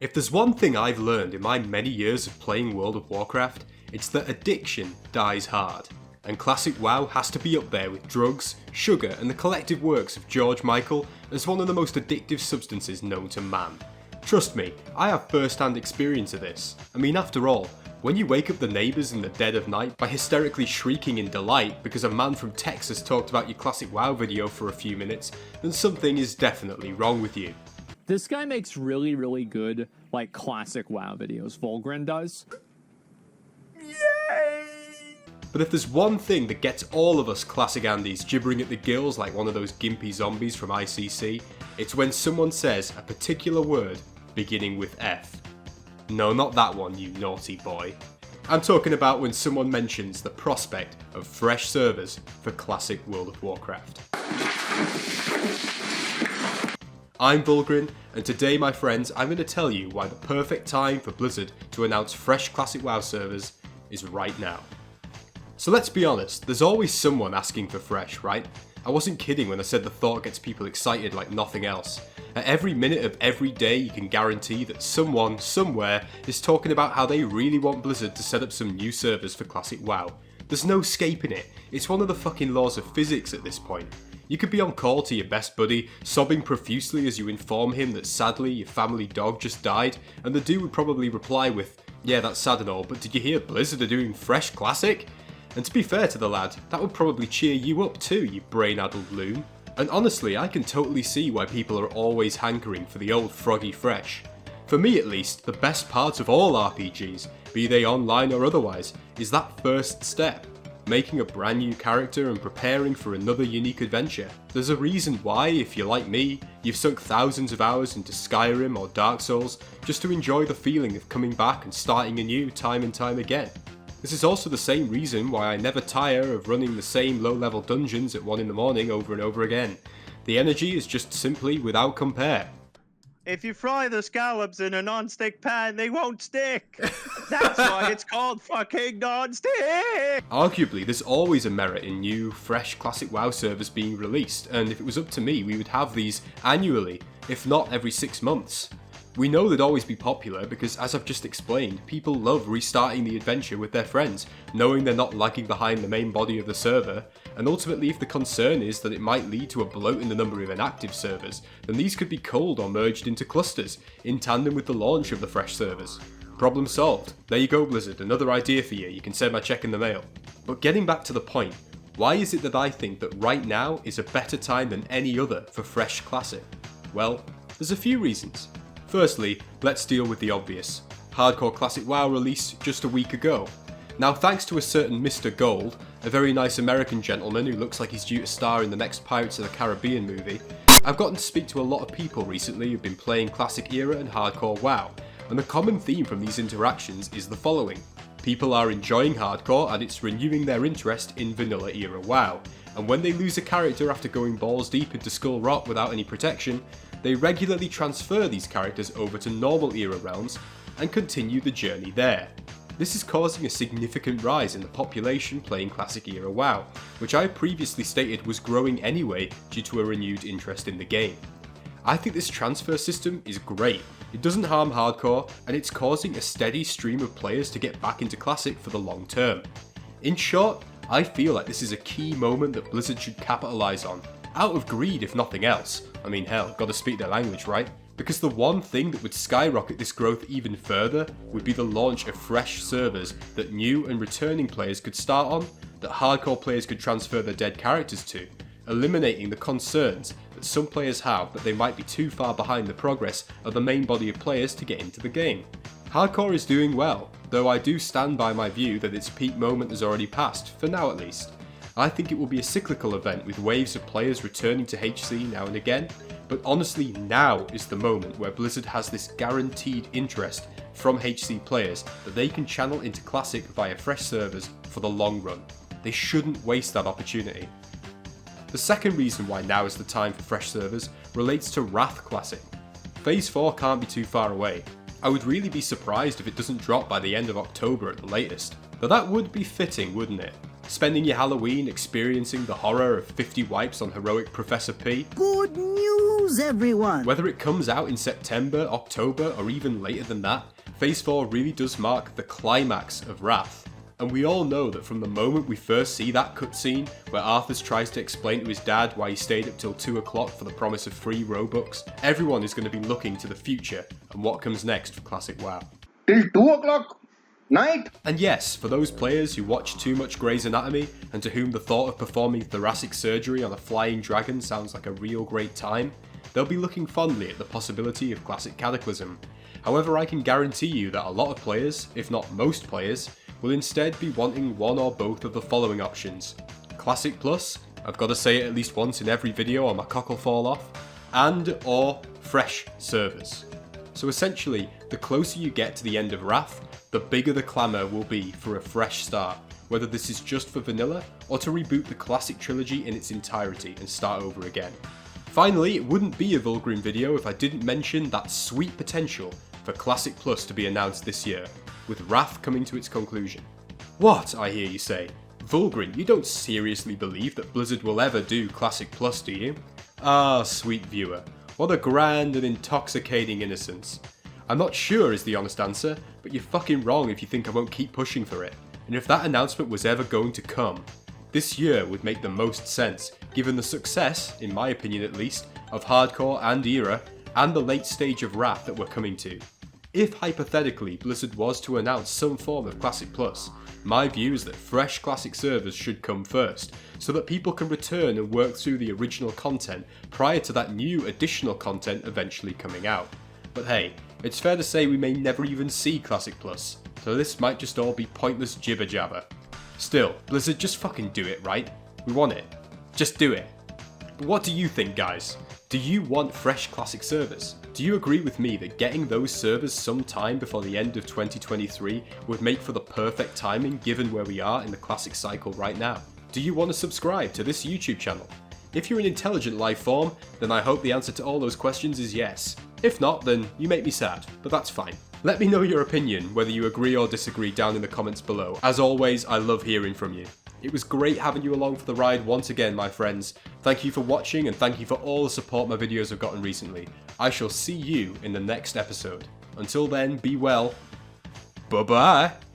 If there's one thing I've learned in my many years of playing World of Warcraft, it's that addiction dies hard. And classic WoW has to be up there with drugs, sugar and the collective works of George Michael as one of the most addictive substances known to man. Trust me, I have first-hand experience of this. I mean, after all, when you wake up the neighbours in the dead of night by hysterically shrieking in delight because a man from Texas talked about your classic WoW video for a few minutes, then something is definitely wrong with you. This guy makes really good, like, classic WoW videos. Volgren does. Yay! But if there's one thing that gets all of us classic Andys gibbering at the gills like one of those gimpy zombies from ICC, it's when someone says a particular word beginning with F. No, not that one, you naughty boy. I'm talking about when someone mentions the prospect of fresh servers for classic World of Warcraft. I'm Vulgrin, and today, my friends, I'm going to tell you why the perfect time for Blizzard to announce fresh classic WoW servers is right now. So let's be honest, there's always someone asking for fresh, right? I wasn't kidding when I said the thought gets people excited like nothing else. At every minute of every day, you can guarantee that someone, somewhere, is talking about how they really want Blizzard to set up some new servers for classic WoW. There's no escaping it. It's one of the fucking laws of physics at this point. You could be on call to your best buddy, sobbing profusely as you inform him that sadly your family dog just died, and the dude would probably reply with, "Yeah, that's sad and all, but did you hear Blizzard are doing fresh classic?" And to be fair to the lad, that would probably cheer you up too, you brain-addled loon. And honestly, I can totally see why people are always hankering for the old froggy fresh. For me at least, the best part of all RPGs, be they online or otherwise, is that first step. Making a brand new character and preparing for another unique adventure. There's a reason why, if you're like me, you've sunk thousands of hours into Skyrim or Dark Souls just to enjoy the feeling of coming back and starting anew time and time again. This is also the same reason why I never tire of running the same low-level dungeons at 1 in the morning over and over again. The energy is just simply without compare. If you fry the scallops in a non-stick pan, they won't stick. That's why it's called fucking non-stick. Arguably, there's always a merit in new, fresh classic WoW servers being released, and if it was up to me, we would have these annually, if not every 6 months. We know they'd always be popular because, as I've just explained, people love restarting the adventure with their friends, knowing they're not lagging behind the main body of the server, and ultimately if the concern is that it might lead to a bloat in the number of inactive servers, then these could be culled or merged into clusters, in tandem with the launch of the fresh servers. Problem solved. There you go, Blizzard, another idea for you can send my check in the mail. But getting back to the point, why is it that I think that right now is a better time than any other for fresh classic? Well, there's a few reasons. Firstly, let's deal with the obvious. Hardcore Classic WoW released just a week ago. Now thanks to a certain Mr. Gold, a very nice American gentleman who looks like he's due to star in the next Pirates of the Caribbean movie, I've gotten to speak to a lot of people recently who've been playing Classic Era and Hardcore WoW, and the common theme from these interactions is the following. People are enjoying Hardcore and it's renewing their interest in Vanilla Era WoW, and when they lose a character after going balls deep into Skull Rock without any protection, they regularly transfer these characters over to normal era realms and continue the journey there. This is causing a significant rise in the population playing classic era WoW, which I previously stated was growing anyway due to a renewed interest in the game. I think this transfer system is great. It doesn't harm hardcore, and it's causing a steady stream of players to get back into classic for the long term. In short, I feel like this is a key moment that Blizzard should capitalise on. Out of greed if nothing else. I mean hell, gotta speak their language, right? Because the one thing that would skyrocket this growth even further would be the launch of fresh servers that new and returning players could start on, that hardcore players could transfer their dead characters to, eliminating the concerns that some players have that they might be too far behind the progress of the main body of players to get into the game. Hardcore is doing well, though I do stand by my view that its peak moment has already passed, for now at least. I think it will be a cyclical event with waves of players returning to HC now and again, but honestly now is the moment where Blizzard has this guaranteed interest from HC players that they can channel into Classic via fresh servers for the long run. They shouldn't waste that opportunity. The second reason why now is the time for fresh servers relates to Wrath Classic. Phase 4 can't be too far away. I would really be surprised if it doesn't drop by the end of October at the latest. Though that would be fitting, wouldn't it? Spending your Halloween experiencing the horror of 50 wipes on heroic Professor P. Good news! news, everyone! Whether it comes out in September, October, or even later than that, Phase 4 really does mark the climax of Wrath. And we all know that from the moment we first see that cutscene, where Arthas tries to explain to his dad why he stayed up till 2 o'clock for the promise of free Robux, everyone is going to be looking to the future and what comes next for Classic WoW. Till 2 o'clock night? And yes, for those players who watch too much Grey's Anatomy, and to whom the thought of performing thoracic surgery on a flying dragon sounds like a real great time, they'll be looking fondly at the possibility of Classic Cataclysm. However, I can guarantee you that a lot of players, if not most players, will instead be wanting one or both of the following options. Classic Plus, I've got to say it at least once in every video or my cock will fall off, and or fresh servers. So essentially, the closer you get to the end of Wrath, the bigger the clamour will be for a fresh start, whether this is just for vanilla or to reboot the classic trilogy in its entirety and start over again. Finally, it wouldn't be a Vulgrim video if I didn't mention that sweet potential for Classic Plus to be announced this year, with Wrath coming to its conclusion. What, I hear you say? Vulgrim, you don't seriously believe that Blizzard will ever do Classic Plus, do you? Ah, sweet viewer, what a grand and intoxicating innocence. I'm not sure is the honest answer, but you're fucking wrong if you think I won't keep pushing for it. And if that announcement was ever going to come, this year would make the most sense, given the success, in my opinion at least, of Hardcore and Era, and the late stage of Wrath that we're coming to. If hypothetically Blizzard was to announce some form of Classic Plus, my view is that fresh Classic servers should come first, so that people can return and work through the original content prior to that new additional content eventually coming out. But hey, it's fair to say we may never even see Classic Plus, so this might just all be pointless jibber jabber. Still, Blizzard, just fucking do it, right? We want it. Just do it. But what do you think, guys? Do you want fresh Classic servers? Do you agree with me that getting those servers some time before the end of 2023 would make for the perfect timing given where we are in the Classic cycle right now? Do you want to subscribe to this YouTube channel? If you're an intelligent life form, then I hope the answer to all those questions is yes. If not, then you make me sad, but that's fine. Let me know your opinion, whether you agree or disagree, down in the comments below. As always, I love hearing from you. It was great having you along for the ride once again, my friends. Thank you for watching and thank you for all the support my videos have gotten recently. I shall see you in the next episode. Until then, be well. Bye-bye.